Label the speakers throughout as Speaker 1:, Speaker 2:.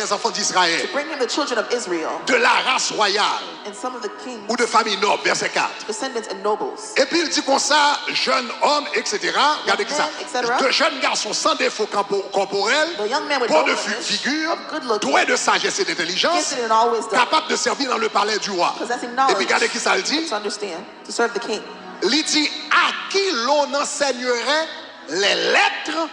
Speaker 1: les enfants d'Israël,
Speaker 2: to bring him the children of Israel,
Speaker 1: de la race royale
Speaker 2: and some of the kings,
Speaker 1: ou de famille noble, verset 4.
Speaker 2: descendants and nobles,
Speaker 1: Et puis il dit comme ça, jeunes hommes, etc. Regardez
Speaker 2: men,
Speaker 1: ça.
Speaker 2: etc.
Speaker 1: De jeunes garçons sans défaut corporel,
Speaker 2: the young men with
Speaker 1: bon
Speaker 2: no
Speaker 1: de
Speaker 2: blemish,
Speaker 1: figure,
Speaker 2: of good looking,
Speaker 1: doués de sagesse et d'intelligence,
Speaker 2: gifted in all wisdom,
Speaker 1: capables de servir dans le palais du roi.
Speaker 2: possessing
Speaker 1: Et
Speaker 2: knowledge,
Speaker 1: puis regardez qui ça le dit.
Speaker 2: to understand, to serve the king.
Speaker 1: Il dit à qui l'on enseignerait les lettres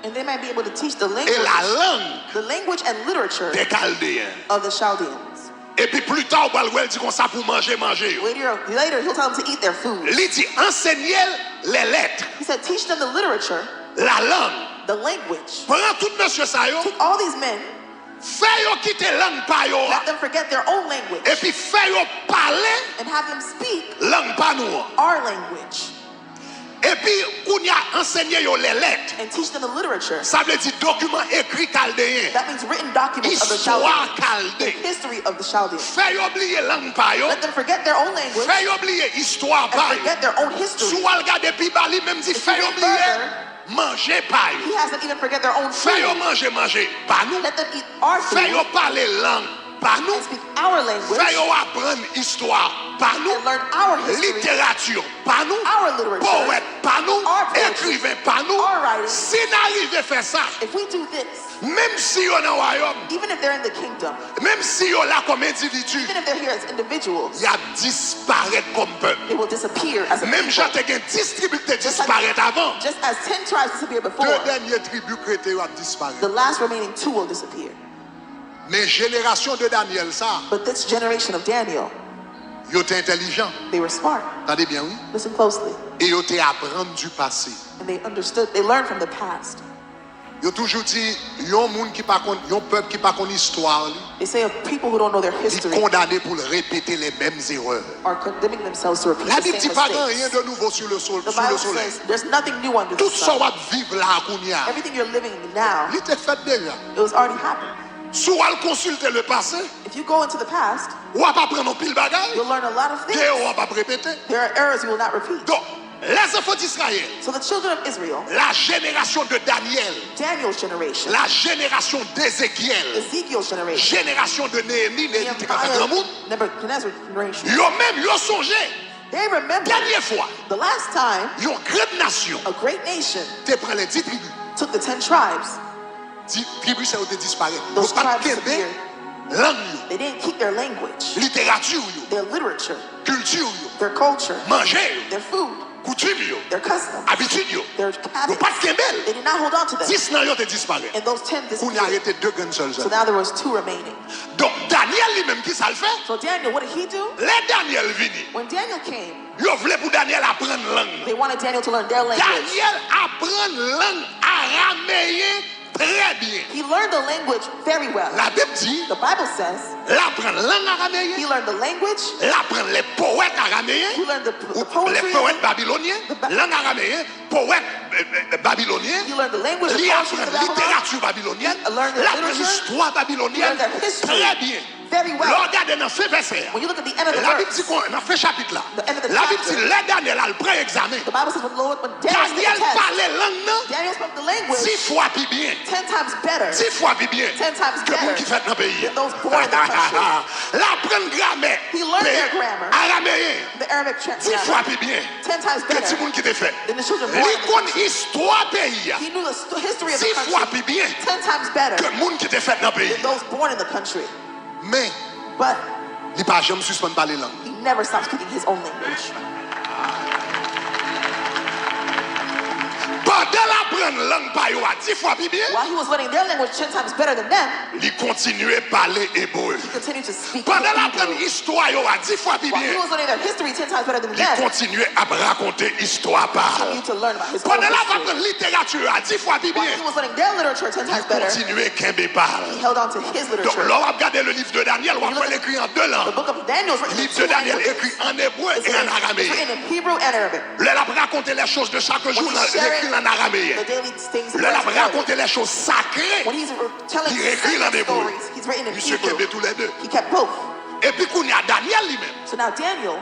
Speaker 2: And they might be able to teach the
Speaker 1: et la
Speaker 2: language and literature
Speaker 1: des Chaldéens.
Speaker 2: of the Chaldeans.
Speaker 1: Et puis plus tard, il dit comme ça pour manger.
Speaker 2: Later, he'll tell them to eat their food.
Speaker 1: Il dit enseigner les lettres,
Speaker 2: He said, teach them the literature,
Speaker 1: la langue.
Speaker 2: the language.
Speaker 1: Prends tout monsieur ça yo,
Speaker 2: Take all these men,
Speaker 1: fais yo quitter langue pa yo,
Speaker 2: let them forget their own language,
Speaker 1: et puis fais yo parler
Speaker 2: and have them speak
Speaker 1: langue pa nous.
Speaker 2: our language,
Speaker 1: Et puis on y a enseigné yo les lettres.
Speaker 2: and teach them the literature.
Speaker 1: Ça veut dire document écrit chaldéen.
Speaker 2: That means written documents of the
Speaker 1: Histoire
Speaker 2: Chaldeans, the
Speaker 1: chaldée.
Speaker 2: history of the Chaldeans.
Speaker 1: Fais yo oublier langue pa yo,
Speaker 2: Let them forget their own language
Speaker 1: fais yo oublier histoire
Speaker 2: and
Speaker 1: pa yo.
Speaker 2: forget their own history.
Speaker 1: Sou al gade pi bali même dit fais yo oublier manger pa yo.
Speaker 2: He has them even forget their own
Speaker 1: Fais yo
Speaker 2: food.
Speaker 1: manger pa nous.
Speaker 2: Let them eat our
Speaker 1: Fais
Speaker 2: food
Speaker 1: yo parler langue pa nous.
Speaker 2: and speak our language
Speaker 1: Fais yo apprendre histoire pa nous.
Speaker 2: and learn our history,
Speaker 1: Littérature pa nous.
Speaker 2: our literature.
Speaker 1: Poète pa nous.
Speaker 2: Our poetry.
Speaker 1: Écrivain pa nous.
Speaker 2: Our writing.
Speaker 1: Si n'arrive faire ça,
Speaker 2: If we do this,
Speaker 1: même si on est au royaume,
Speaker 2: even if they're in the kingdom,
Speaker 1: même si on là comme individu,
Speaker 2: even if they're here as individuals,
Speaker 1: il y a disparaître comme peuple.
Speaker 2: they will disappear as a
Speaker 1: Même
Speaker 2: people.
Speaker 1: j'étais qu'un distributeur disparaître avant.
Speaker 2: Just as 10 tribes disappeared before,
Speaker 1: Deux dernières tribus chrétiennes ont disparu.
Speaker 2: the last remaining 2 will disappear.
Speaker 1: Mais génération de Daniel, ça,
Speaker 2: But this generation of Daniel,
Speaker 1: ils étaient intelligents.
Speaker 2: they were smart.
Speaker 1: Attendez bien, oui.
Speaker 2: Listen closely.
Speaker 1: Et ils étaient apprendre du passé.
Speaker 2: And they understood, they learned from the past.
Speaker 1: Ils ont toujours dit, il y a un monde qui pas connaît, il y a un peuple qui pas connaît l'histoire,
Speaker 2: They say of people who don't know their
Speaker 1: ils sont
Speaker 2: history
Speaker 1: condamnés pour répéter les mêmes erreurs.
Speaker 2: are condemning themselves to repeat
Speaker 1: La
Speaker 2: the
Speaker 1: Bible
Speaker 2: same
Speaker 1: dit pas rien
Speaker 2: mistakes.
Speaker 1: de nouveau sur le
Speaker 2: The Bible
Speaker 1: soleil.
Speaker 2: says there's nothing new under the
Speaker 1: Tout ça
Speaker 2: sun.
Speaker 1: va vivre là, Kounia.
Speaker 2: Everything you're living in now,
Speaker 1: Il était fait déjà.
Speaker 2: it was already happened.
Speaker 1: Si on consulter le passé,
Speaker 2: If you go into the past,
Speaker 1: on va pas prendre un pile bagaille.
Speaker 2: you'll learn a lot of things.
Speaker 1: On va pas répéter.
Speaker 2: There are errors you will not repeat.
Speaker 1: Donc, les enfants d'Israël,
Speaker 2: So the children of Israel,
Speaker 1: la génération de Daniel,
Speaker 2: Daniel's generation,
Speaker 1: la génération d'Ézéchiel,
Speaker 2: Ezekiel's generation,
Speaker 1: génération de Néhémie,
Speaker 2: Nehemiah, Nebuchadnezzar's generation,
Speaker 1: yo même yo songé,
Speaker 2: they remember
Speaker 1: dernière fois,
Speaker 2: the last time
Speaker 1: une grande nation
Speaker 2: a great nation
Speaker 1: te prend les 10 tribus.
Speaker 2: took the 10 tribes.
Speaker 1: 10 tribus ça ont disparu.
Speaker 2: Those
Speaker 1: Vous pas
Speaker 2: tribes
Speaker 1: kembe
Speaker 2: disappeared.
Speaker 1: langue yo,
Speaker 2: They didn't keep their language,
Speaker 1: littérature yo,
Speaker 2: their literature,
Speaker 1: culture yo,
Speaker 2: their culture,
Speaker 1: manger yo,
Speaker 2: their food,
Speaker 1: coutume yo,
Speaker 2: their customs,
Speaker 1: habitude yo.
Speaker 2: their
Speaker 1: Vous
Speaker 2: habits.
Speaker 1: pas kembe.
Speaker 2: They did not hold on to them.
Speaker 1: 10 nan yo te disparu.
Speaker 2: And those 10
Speaker 1: On a
Speaker 2: disappeared.
Speaker 1: arrêté 2 grandes seules.
Speaker 2: So now there was 2 remaining.
Speaker 1: Donc Daniel lui-même qui ça le fait?
Speaker 2: So Daniel, what did he do?
Speaker 1: Les Daniel vini.
Speaker 2: When Daniel came,
Speaker 1: Yo voulait pour Daniel apprendre langue.
Speaker 2: they wanted Daniel to learn their language.
Speaker 1: Daniel apprend langue araméen très bien.
Speaker 2: He learned the language very well.
Speaker 1: La Bible dit,
Speaker 2: The Bible says
Speaker 1: l'apprend langue
Speaker 2: he
Speaker 1: araméen,
Speaker 2: learned the language,
Speaker 1: l'apprend les poètes araméens,
Speaker 2: he learned the
Speaker 1: ou les
Speaker 2: poetry,
Speaker 1: poètes babyloniens, langue araméen, poètes babyloniens,
Speaker 2: he learned the language, the
Speaker 1: il
Speaker 2: poetry
Speaker 1: apprend
Speaker 2: of Babylon,
Speaker 1: littérature babylonienne,
Speaker 2: He learned the
Speaker 1: l'apprend
Speaker 2: literature,
Speaker 1: l'histoire babylonienne
Speaker 2: he learned the history.
Speaker 1: très bien.
Speaker 2: very well.
Speaker 1: Regardez dans ce verset.
Speaker 2: When you look at the end of the
Speaker 1: La Bible dit
Speaker 2: verse,
Speaker 1: qu'on a fait chapitre là.
Speaker 2: The end of the
Speaker 1: La Bible
Speaker 2: chapter.
Speaker 1: dit les Daniel a le pré-examen.
Speaker 2: the Bible says when Daniel took the
Speaker 1: Daniel
Speaker 2: test,
Speaker 1: parlait langue non?
Speaker 2: Daniel spoke the language
Speaker 1: 10 fois plus bien.
Speaker 2: 10 times better
Speaker 1: 10 fois plus bien
Speaker 2: 10 times
Speaker 1: que monde qui
Speaker 2: better
Speaker 1: fait dans le pays.
Speaker 2: than those born in the country.
Speaker 1: L'apprendre grammaire.
Speaker 2: He learned their grammar.
Speaker 1: Araméen.
Speaker 2: The Arabic
Speaker 1: 10 fois plus bien
Speaker 2: 10 times
Speaker 1: que tout
Speaker 2: better
Speaker 1: le monde qui te fait.
Speaker 2: than the children born in the
Speaker 1: L'icône
Speaker 2: country.
Speaker 1: histoire pays.
Speaker 2: He knew the history of
Speaker 1: 10
Speaker 2: the
Speaker 1: fois
Speaker 2: country
Speaker 1: plus bien
Speaker 2: 10 times better
Speaker 1: que monde qui te fait dans le pays.
Speaker 2: than those born in the country.
Speaker 1: Mais
Speaker 2: But
Speaker 1: il pas jamais suspendre parler langue.
Speaker 2: he never stopped speaking his own language.
Speaker 1: Pendant l'apprendre langue pa yo a 10 fois plus bien,
Speaker 2: While he was learning their language 10 times better than them,
Speaker 1: il continuait à parler hébreu.
Speaker 2: he continued to speak
Speaker 1: Pendant
Speaker 2: Hebrew.
Speaker 1: l'apprendre histoire yo a 10 fois plus
Speaker 2: While he
Speaker 1: bien,
Speaker 2: was learning their history 10 times better than
Speaker 1: il
Speaker 2: them,
Speaker 1: continuait à raconter histoire
Speaker 2: he
Speaker 1: par.
Speaker 2: continued to learn about his own
Speaker 1: Pendant
Speaker 2: history.
Speaker 1: l'apprendre littérature a 10 fois plus
Speaker 2: While
Speaker 1: bien,
Speaker 2: he was learning their literature 10
Speaker 1: il
Speaker 2: times better,
Speaker 1: continuait à kembe par.
Speaker 2: he held on to his
Speaker 1: Donc,
Speaker 2: literature.
Speaker 1: là, on va regarder le livre de Daniel, on va l'écrit en 2
Speaker 2: The
Speaker 1: langues.
Speaker 2: book of Daniel is
Speaker 1: Le
Speaker 2: written in
Speaker 1: livre de
Speaker 2: 2
Speaker 1: Daniel
Speaker 2: languages.
Speaker 1: écrit en hébreu
Speaker 2: It's
Speaker 1: et en
Speaker 2: written, it's
Speaker 1: araméen.
Speaker 2: written in Hebrew and Arabic.
Speaker 1: Là, il a raconté les choses de chaque jour,
Speaker 2: When he's sharing
Speaker 1: écrit en araméen.
Speaker 2: the daily things
Speaker 1: Là, il a
Speaker 2: together.
Speaker 1: raconté les choses sacrées.
Speaker 2: When he's telling
Speaker 1: Il écrit en
Speaker 2: sacred
Speaker 1: hébreu.
Speaker 2: stories, he's written in
Speaker 1: Monsieur
Speaker 2: Hebrew.
Speaker 1: Kembe tous les deux.
Speaker 2: He kept both.
Speaker 1: Et puis, qu'on y a Daniel lui-même.
Speaker 2: So now Daniel,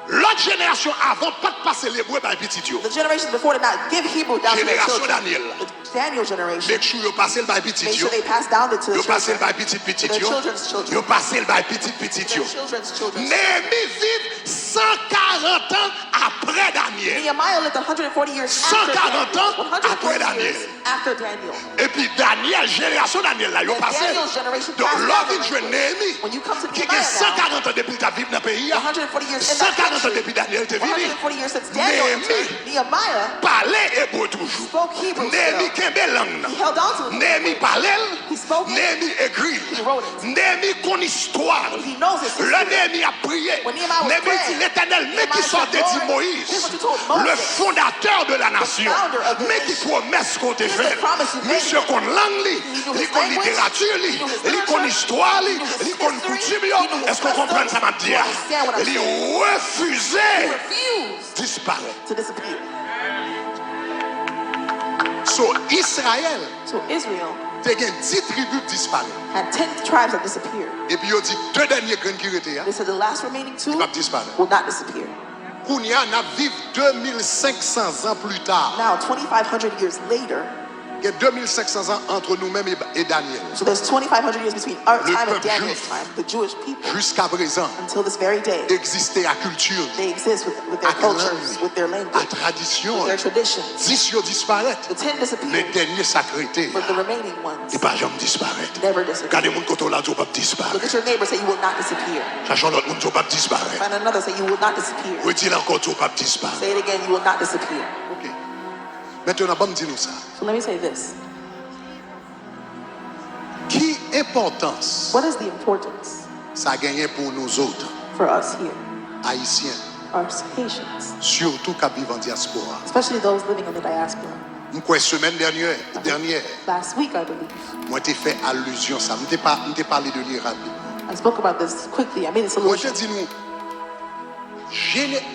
Speaker 1: L'autre génération avant pas de passer l'hébreu par petit yo.
Speaker 2: The generations before did not give Hebrew down to their
Speaker 1: Génération
Speaker 2: children.
Speaker 1: Daniel.
Speaker 2: The Daniel generation.
Speaker 1: Make sure yo passe le par petit
Speaker 2: Make
Speaker 1: yo.
Speaker 2: sure they pass down it to the
Speaker 1: Yo passe le
Speaker 2: children.
Speaker 1: par petit
Speaker 2: To their
Speaker 1: yo.
Speaker 2: children's children.
Speaker 1: Yo passe le par petit
Speaker 2: To
Speaker 1: yo.
Speaker 2: their children's children.
Speaker 1: Néhémie vive 140 ans après Daniel.
Speaker 2: Nehemiah lived 140 years
Speaker 1: 140 ans
Speaker 2: after
Speaker 1: après
Speaker 2: Daniel. 140
Speaker 1: Daniel.
Speaker 2: years after Daniel.
Speaker 1: Et puis Daniel, génération Daniel là, yo
Speaker 2: And
Speaker 1: passé.
Speaker 2: Daniel's generation
Speaker 1: Donc
Speaker 2: passed
Speaker 1: l'homme
Speaker 2: down
Speaker 1: vient
Speaker 2: the
Speaker 1: jouer Néhémie.
Speaker 2: When you come to
Speaker 1: Qui a
Speaker 2: Nehemiah now,
Speaker 1: 140 ans depuis ta vie dans le pays.
Speaker 2: 140 years in that
Speaker 1: 140 ans
Speaker 2: country,
Speaker 1: depuis Daniel t'es venu.
Speaker 2: 140 years since Daniel entered, Nehemiah
Speaker 1: Parlait hébreu toujours.
Speaker 2: spoke Hebrew
Speaker 1: Néhémie
Speaker 2: still.
Speaker 1: kembe langue.
Speaker 2: He held on to it.
Speaker 1: Néhémie parlait.
Speaker 2: He spoke it.
Speaker 1: Néhémie écrit.
Speaker 2: He wrote it.
Speaker 1: Néhémie connaît histoire.
Speaker 2: He knows his history.
Speaker 1: Le Néhémie a prié.
Speaker 2: When Nehemiah was
Speaker 1: Néhémie dit
Speaker 2: praying,
Speaker 1: l'Éternel, mais qui
Speaker 2: Nehemiah
Speaker 1: sortait
Speaker 2: said,
Speaker 1: dit
Speaker 2: Lord,
Speaker 1: Moïse,
Speaker 2: here's what you told Moses,
Speaker 1: le fondateur de la nation,
Speaker 2: founder of the
Speaker 1: mais qui
Speaker 2: nation.
Speaker 1: promesse qu'on te
Speaker 2: Here's
Speaker 1: fait.
Speaker 2: the promise you made.
Speaker 1: Monsieur qu'on langue,
Speaker 2: He knew
Speaker 1: il
Speaker 2: his
Speaker 1: connaît
Speaker 2: language,
Speaker 1: littérature,
Speaker 2: he knew his
Speaker 1: il
Speaker 2: literature,
Speaker 1: connaît histoire,
Speaker 2: he knew his
Speaker 1: il connaît
Speaker 2: history,
Speaker 1: coutume.
Speaker 2: he knew his
Speaker 1: Est-ce qu'on comprend
Speaker 2: customs?
Speaker 1: ça m'a dit?
Speaker 2: You understand what I'm
Speaker 1: Il
Speaker 2: saying?
Speaker 1: refusait
Speaker 2: He refused
Speaker 1: disparaître.
Speaker 2: to disappear.
Speaker 1: So Israël,
Speaker 2: So Israel
Speaker 1: t'es gen 10 tribus disparaît.
Speaker 2: had 10 tribes that disappeared.
Speaker 1: Et puis il dit deux derniers grains qui étaient
Speaker 2: They said the last remaining two
Speaker 1: ils vont disparaître.
Speaker 2: will not disappear.
Speaker 1: Kounia n'a vivre 2500 ans plus tard.
Speaker 2: Now, 2,500 years later,
Speaker 1: Il y a 2500 ans entre nous-mêmes et Daniel.
Speaker 2: so there's 2,500 years between our
Speaker 1: Le
Speaker 2: time and
Speaker 1: peuple
Speaker 2: Daniel's
Speaker 1: juif.
Speaker 2: time. The Jewish people,
Speaker 1: Jusqu'à présent,
Speaker 2: until this very day,
Speaker 1: existait à culture,
Speaker 2: they exist with their
Speaker 1: à
Speaker 2: cultures,
Speaker 1: langue,
Speaker 2: with their
Speaker 1: à
Speaker 2: language,
Speaker 1: tradition.
Speaker 2: with their traditions.
Speaker 1: 10 yo disparaître.
Speaker 2: The 10
Speaker 1: Les
Speaker 2: disappeared,
Speaker 1: derniers sacrétés,
Speaker 2: but the remaining ones
Speaker 1: ils pas jamais disparaître.
Speaker 2: never disappear.
Speaker 1: Regardez mon côté là, tu pas
Speaker 2: Look
Speaker 1: disparaître.
Speaker 2: at your neighbor, say you will not disappear.
Speaker 1: Sachant l'autre monde, tu pas disparaître.
Speaker 2: Find another, say you will not disappear.
Speaker 1: Retire encore, tu pas disparaître.
Speaker 2: Say it again, you will not disappear.
Speaker 1: OK. Maintenant, bon, dis-nous ça.
Speaker 2: So let me say this.
Speaker 1: Qui importance
Speaker 2: What is the importance
Speaker 1: ça a gagné pour nous autres,
Speaker 2: for us here,
Speaker 1: Haïtiens,
Speaker 2: us Haitians,
Speaker 1: surtout qui vivent en diaspora?
Speaker 2: especially those living in the diaspora?
Speaker 1: Moi, semaine dernière,
Speaker 2: Last week, I believe,
Speaker 1: moi, j'ai fait allusion ça. Je t'ai parlé de lui rapidement.
Speaker 2: I spoke about this quickly. I made this
Speaker 1: Moi, je
Speaker 2: allusion.
Speaker 1: dis nous,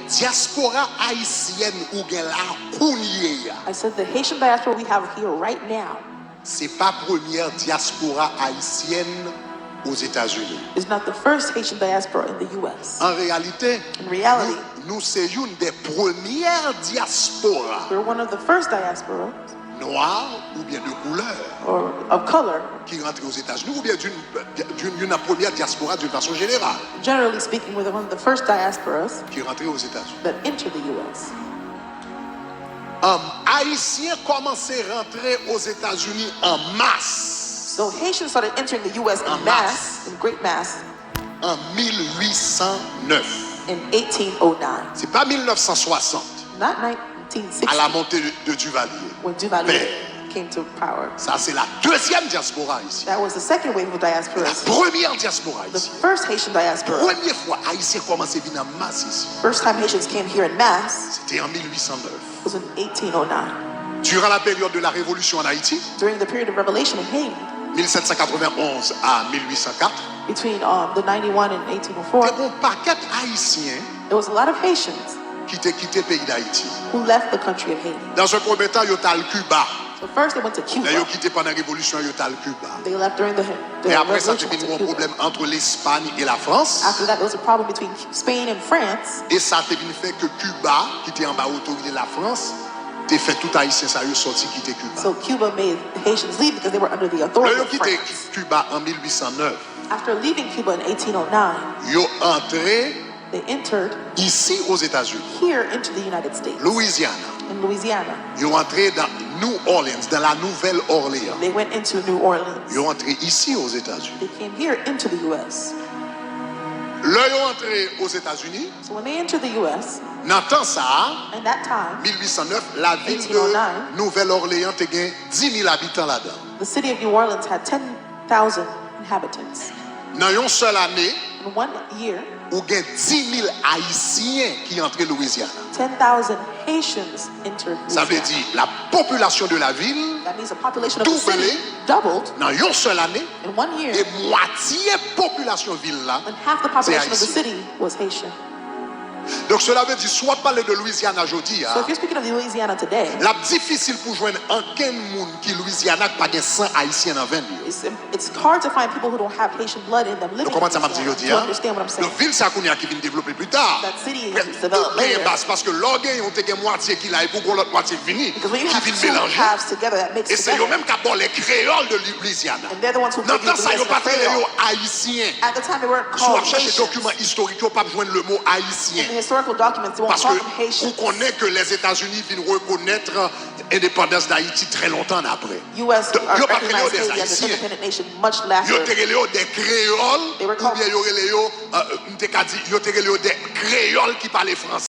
Speaker 1: diaspora haïtienne ou gen la kounye ya.
Speaker 2: I said the Haitian diaspora we have here right now
Speaker 1: C'est pas première diaspora haïtienne aux États-Unis.
Speaker 2: is not the first Haitian diaspora in the U.S.
Speaker 1: En réalité,
Speaker 2: In reality,
Speaker 1: nous c'est une des premières diasporas
Speaker 2: we're one of the first diaspora
Speaker 1: noires ou bien de couleur
Speaker 2: or of color,
Speaker 1: qui rentrent aux États-Unis ou bien d'une première diaspora d'une façon générale
Speaker 2: generally speaking, we're one of the first diasporas
Speaker 1: qui rentrent aux États-Unis.
Speaker 2: that enter the U.S.
Speaker 1: Haïtiens commençaient à rentrer aux États-Unis en masse
Speaker 2: So Haitians started entering the U.S.
Speaker 1: En
Speaker 2: in mass, in great mass,
Speaker 1: en 1809.
Speaker 2: in 1809.
Speaker 1: C'est pas 1960
Speaker 2: Not
Speaker 1: à
Speaker 2: 1960,
Speaker 1: la montée de Duvalier.
Speaker 2: when Duvalier
Speaker 1: Mais
Speaker 2: came to power.
Speaker 1: ça c'est la deuxième diaspora ici.
Speaker 2: That was the second wave of
Speaker 1: La
Speaker 2: diasporas.
Speaker 1: première diaspora
Speaker 2: The
Speaker 1: ici.
Speaker 2: first Haitian diaspora,
Speaker 1: Première fois Haïtiens commençaient à venir en masse ici.
Speaker 2: first time Haitians came here in mass,
Speaker 1: C'était en 1809.
Speaker 2: was in 1809.
Speaker 1: Durant la période de la Révolution en Haïti,
Speaker 2: During the period of revelation in Haiti,
Speaker 1: 1791 à 1804,
Speaker 2: between the 91 and
Speaker 1: il y
Speaker 2: 1804,
Speaker 1: a un paquet haïtien
Speaker 2: there was a lot of Haitians
Speaker 1: qui ont quitté le pays d'Haïti.
Speaker 2: who left the country of Haiti.
Speaker 1: Dans un premier temps, ils ont allé Cuba.
Speaker 2: So first they went to
Speaker 1: Ils ont
Speaker 2: Cuba.
Speaker 1: quitté pendant la Révolution, ils ont allé Cuba.
Speaker 2: They left during the
Speaker 1: Et après, ça a
Speaker 2: revolution, went
Speaker 1: devenu
Speaker 2: to
Speaker 1: un
Speaker 2: Cuba.
Speaker 1: problème entre l'Espagne et la France.
Speaker 2: After that, there was a problem between Spain and France.
Speaker 1: Et ça a devenu fait que Cuba, qui était en bas autorité de la France, a fait tout haïtien, ça a eu sorti quitter Cuba.
Speaker 2: So Cuba made the Haitians leave because they were under the
Speaker 1: Ils
Speaker 2: authority
Speaker 1: ont
Speaker 2: of
Speaker 1: quitté
Speaker 2: France.
Speaker 1: Cuba en 1809.
Speaker 2: After leaving Cuba in 1809,
Speaker 1: Ils ont entré
Speaker 2: they entered
Speaker 1: ici aux États-Unis,
Speaker 2: here into the United States,
Speaker 1: Louisiana.
Speaker 2: in Louisiana.
Speaker 1: Ils ont entré dans New Orleans, dans la Nouvelle-Orléans.
Speaker 2: They went into New Orleans.
Speaker 1: Ils ont entré ici aux États-Unis.
Speaker 2: They came here into the U.S.
Speaker 1: Là, ils ont entré aux États-Unis.
Speaker 2: So when they entered the U.S.,
Speaker 1: Dans le temps ça,
Speaker 2: in that time,
Speaker 1: 1809, la ville
Speaker 2: 1809,
Speaker 1: de Nouvelle-Orléans a gagné 10 000 habitants là-dedans.
Speaker 2: the city of New Orleans had 10,000 inhabitants.
Speaker 1: Dans une seule année,
Speaker 2: In 1 year,
Speaker 1: où il y a 10 000 Haïtiens qui entrent en Louisiana.
Speaker 2: 10,000 Haitians entered
Speaker 1: Ça veut
Speaker 2: Louisiana.
Speaker 1: dire la population de la ville,
Speaker 2: That means the population of the
Speaker 1: doublé
Speaker 2: city doubled
Speaker 1: dans une seule année,
Speaker 2: in 1 year,
Speaker 1: et moitié population ville là,
Speaker 2: and half the population of the
Speaker 1: Haïtien.
Speaker 2: city was Haitian.
Speaker 1: Donc cela veut dire soit parler de Louisiana aujourd'hui,
Speaker 2: So if you're speaking of Louisiana today,
Speaker 1: la difficile pour joindre aucun monde qui Louisiana pas de sang haïtien dans 20
Speaker 2: it's hard to find people who don't have Haitian blood in them living
Speaker 1: Donc comment
Speaker 2: in
Speaker 1: ça m'a dit
Speaker 2: Louisiana,
Speaker 1: aujourd'hui
Speaker 2: to understand what I'm saying.
Speaker 1: Donc ville ça qu'on a qui vient développer plus tard.
Speaker 2: That city is developed later.
Speaker 1: Parce que l'orgueil on te gagne moitié qui là et pour l'autre moitié fini
Speaker 2: Because when you
Speaker 1: qui
Speaker 2: have
Speaker 1: vient
Speaker 2: two
Speaker 1: mélanger.
Speaker 2: halves together, that makes
Speaker 1: Et c'est eux
Speaker 2: together.
Speaker 1: même qui ont les créoles de Louisiana.
Speaker 2: And they're the ones who
Speaker 1: Dans
Speaker 2: give you
Speaker 1: temps ça
Speaker 2: the
Speaker 1: yo pas
Speaker 2: Creole.
Speaker 1: haïtien.
Speaker 2: At the time, they weren't
Speaker 1: Si on
Speaker 2: called
Speaker 1: cherche des
Speaker 2: Haitians.
Speaker 1: documents historiques, on pas joindre le mot haïtien.
Speaker 2: In the historical documents, they won't
Speaker 1: Parce
Speaker 2: call
Speaker 1: que
Speaker 2: them Haitians.
Speaker 1: on connaît que les États-Unis viennent reconnaître l'indépendance d'Haïti très longtemps après.
Speaker 2: U.S.
Speaker 1: Donc,
Speaker 2: are
Speaker 1: yo pas
Speaker 2: recognized
Speaker 1: créé des
Speaker 2: Haiti as an
Speaker 1: Haïtiens.
Speaker 2: independent nation much
Speaker 1: Yo
Speaker 2: later.
Speaker 1: te relé des créoles
Speaker 2: They were
Speaker 1: ou
Speaker 2: called-
Speaker 1: bien yo te relé des créoles qui parlaient français.